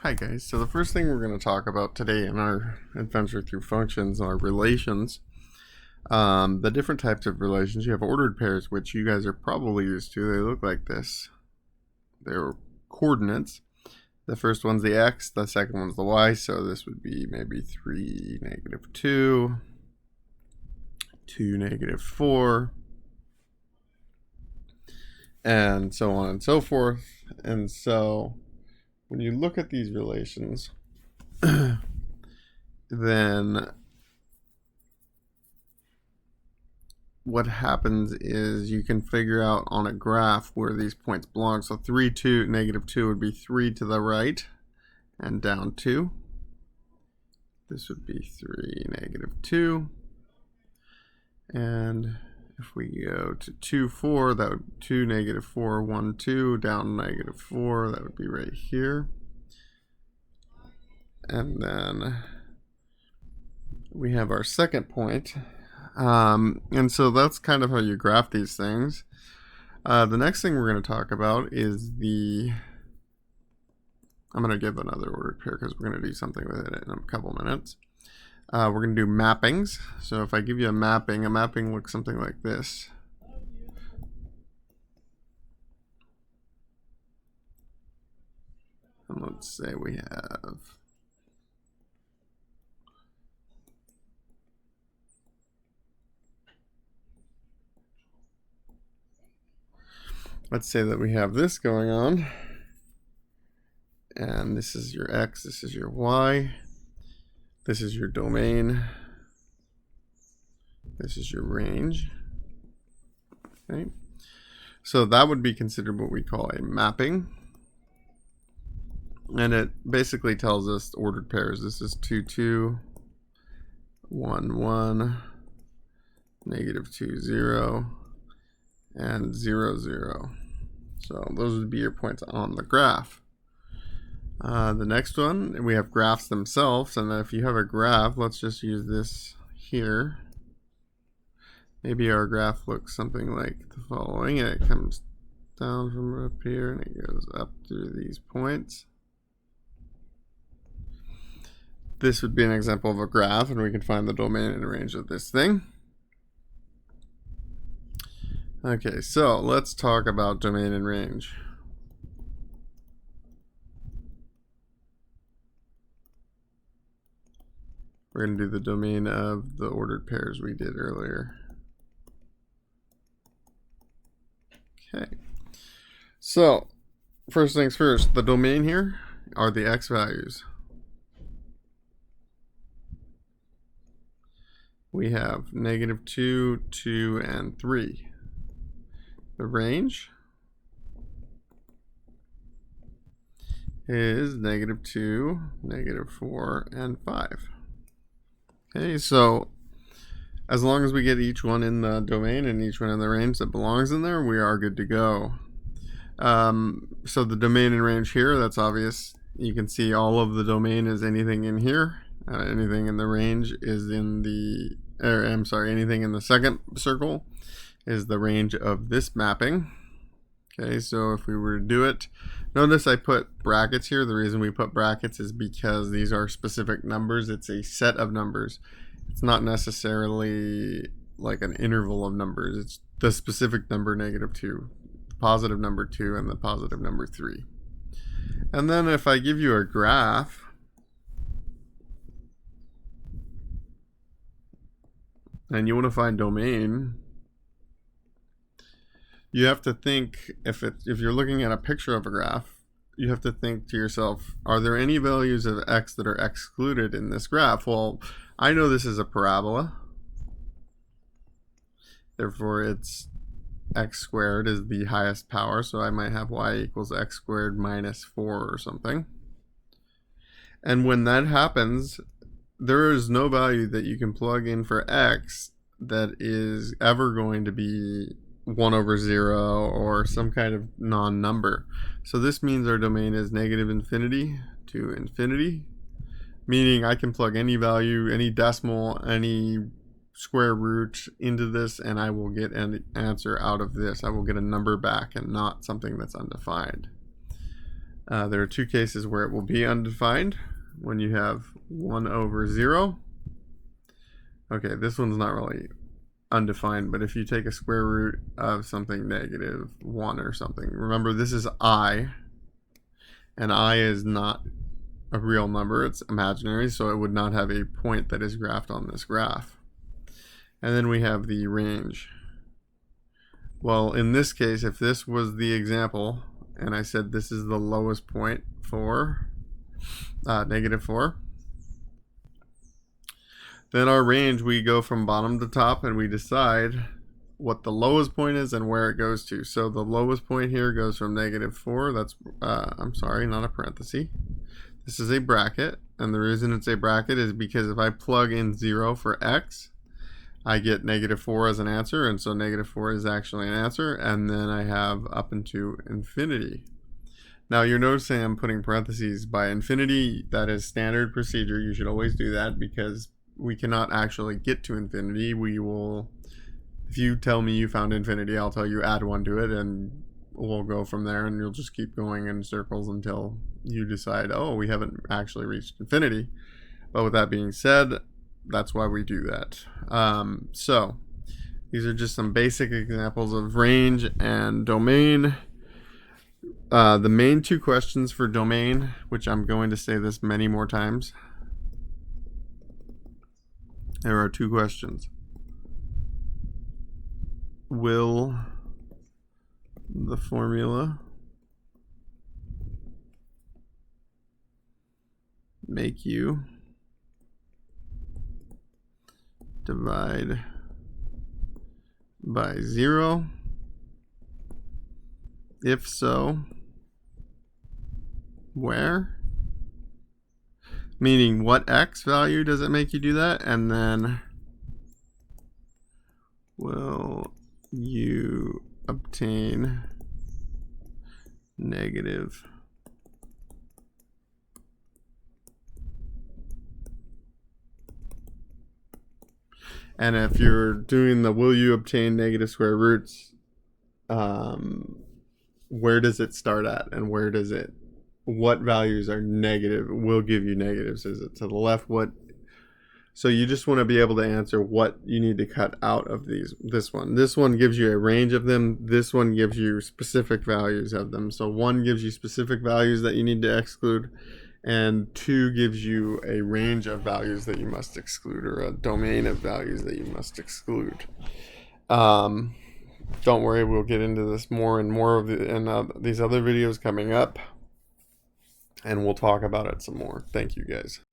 Hi guys, so the first thing we're going to talk about today in our adventure through functions are relations. The different types of relations. You have ordered pairs, which you guys are probably used to. They look like this. They're coordinates. The first one's the x, the second one's the y, so this would be maybe 3, -2, 2, -4, and so on and so forth. And so when you look at these relations, then what happens is you can figure out on a graph where these points belong. So 3, 2, -2 would be 3 to the right and down 2. This would be 3, -2. And if we go to 2, 4, that would 2, -4, 1, 2, down -4, that would be right here. And then we have our second point. And so that's kind of how you graph these things. The next thing we're going to talk about is I'm going to give another ordered pair because we're going to do something with it in a couple minutes. We're going to do mappings. So if I give you a mapping looks something like this. And let's say we have let's say that we have this going on, and this is your x, this is your y, this is your domain, this is your range. Okay, so that would be considered what we call a mapping, and it basically tells us ordered pairs. This is 2, 2, 1, 1, -2, 0, and 0, 0. So those would be your points on the graph. The next one, we have graphs themselves, and if you have a graph, let's just use this here. Maybe our graph looks something like the following. It comes down from up here and it goes up to these points. This would be an example of a graph, and we can find the domain and range of this thing. Okay, so let's talk about domain and range. We're going to do the domain of the ordered pairs we did earlier. Okay, so first things first, the domain here are the x values. We have -2, 2, and 3. The range is -2, -4, and 5. Okay, so as long as we get each one in the domain and each one in the range that belongs in there, we are good to go. So the domain and range here, that's obvious. You can see all of the domain is anything in here. Anything in the range is in the, anything in the second circle is the range of this mapping. Okay, so if we were to do it, notice I put brackets here. The reason we put brackets is because these are specific numbers. It's a set of numbers. It's not necessarily like an interval of numbers. It's the specific number -2, the positive number 2, and the positive number 3. And then if I give you a graph, and you want to find domain, you have to think, if you're looking at a picture of a graph, you have to think to yourself, are there any values of x that are excluded in this graph? Well, I know this is a parabola. Therefore, it's x squared is the highest power, so I might have y equals x squared -4 or something. And when that happens, there is no value that you can plug in for x that is ever going to be 1/0 or some kind of non-number. So this means our domain is -infinity to infinity, meaning I can plug any value, any decimal, any square root into this, and I will get an answer out of this. I will get a number back and not something that's undefined. There are two cases where it will be undefined. When you have 1 over 0. Okay, this one's not really undefined, but if you take a square root of something negative 1 or something, remember this is I, and I is not a real number, it's imaginary, so it would not have a point that is graphed on this graph. And then we have the range. Well, in this case, if this was the example, and I said this is the lowest point for -4, then our range, we go from bottom to top and we decide what the lowest point is and where it goes to. So the lowest point here goes from -4. That's, I'm sorry, not a parenthesis. This is a bracket. And the reason it's a bracket is because if I plug in 0 for x, I get -4 as an answer. And so -4 is actually an answer. And then I have up into infinity. Now you're noticing I'm putting parentheses by infinity. That is standard procedure. You should always do that because we cannot actually get to infinity. We will, if you tell me you found infinity, I'll tell you add 1 to it and we'll go from there, and you'll just keep going in circles until you decide, oh, we haven't actually reached infinity. But with that being said, that's why we do that. So these are just some basic examples of range and domain. The main two questions for domain, which I'm going to say this many more times. There are two questions. Will the formula make you divide by 0? If so, where? Meaning, what x value does it make you do that? And then, will you obtain negative and if you're doing the will you obtain negative square roots, where does it start at and where does it, what values are negative will give you negatives? Is it to the left? What? So you just want to be able to answer what you need to cut out of these. This one gives you a range of them. This one gives you specific values of them. So 1 gives you specific values that you need to exclude, and 2 gives you a range of values that you must exclude, or a domain of values that you must exclude. Don't worry, we'll get into this more and more of these other videos coming up, and we'll talk about it some more. Thank you guys.